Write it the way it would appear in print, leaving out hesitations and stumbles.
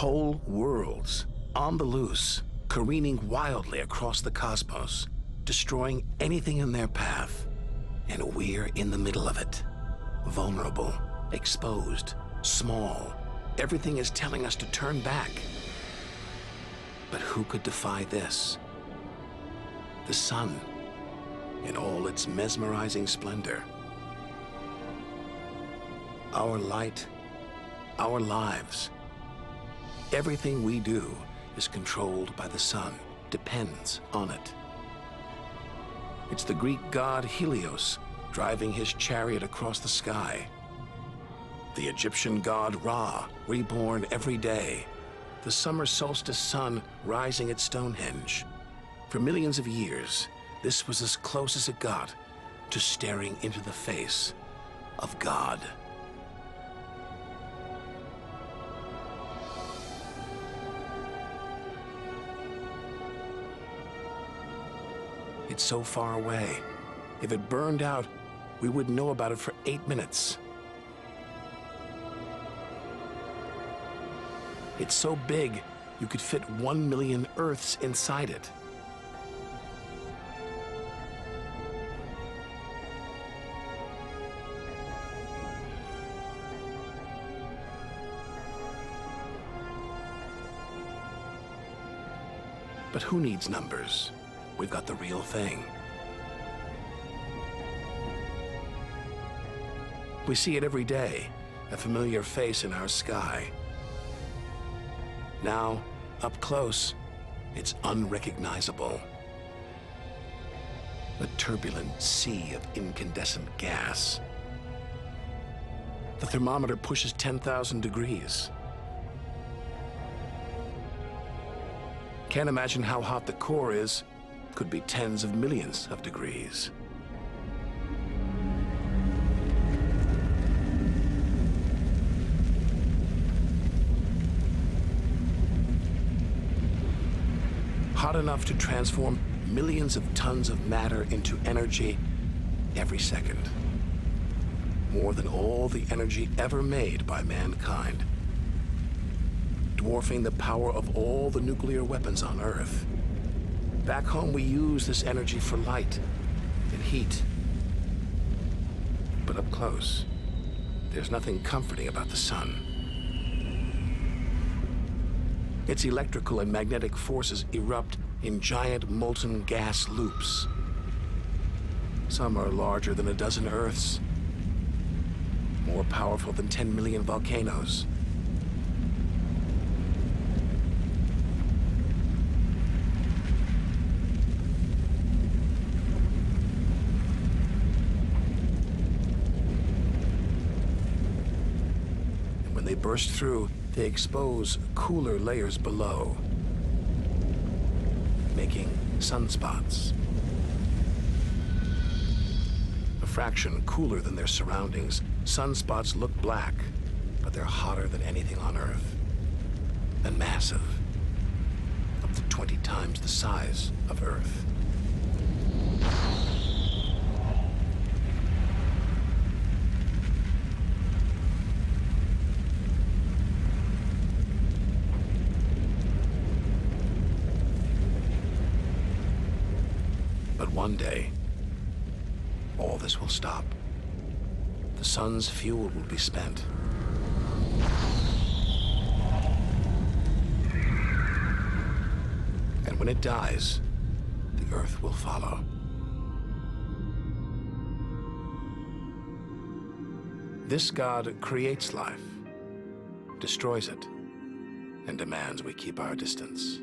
Whole worlds on the loose, careening wildly across the cosmos, destroying anything in their path. And we're in the middle of it. Vulnerable, exposed, small. Everything is telling us to turn back. But who could defy this? The sun, in all its mesmerizing splendor. Our light, our lives. Everything we do is controlled by the sun, depends on it. It's the Greek god Helios driving his chariot across the sky. The Egyptian god Ra, reborn every day. The summer solstice sun rising at Stonehenge. For millions of years, this was as close as it got to staring into the face of God. It's so far away. If it burned out, we wouldn't know about it for 8 minutes. It's so big, you could fit 1 million Earths inside it. But who needs numbers? We've got the real thing. We see it every day, a familiar face in our sky. Now, up close, it's unrecognizable. A turbulent sea of incandescent gas. The thermometer pushes 10,000 degrees. Can't imagine how hot the core is. Could be tens of millions of degrees. Hot enough to transform millions of tons of matter into energy every second. More than all the energy ever made by mankind. Dwarfing the power of all the nuclear weapons on Earth. Back home, we use this energy for light and heat. But up close, there's nothing comforting about the sun. Its electrical and magnetic forces erupt in giant molten gas loops. Some are larger than a dozen Earths, more powerful than 10 million volcanoes. When they burst through, they expose cooler layers below, making sunspots. A fraction cooler than their surroundings, sunspots look black, but they're hotter than anything on Earth. And massive, up to 20 times the size of Earth. But one day, all this will stop. The sun's fuel will be spent. And when it dies, the Earth will follow. This God creates life, destroys it, and demands we keep our distance.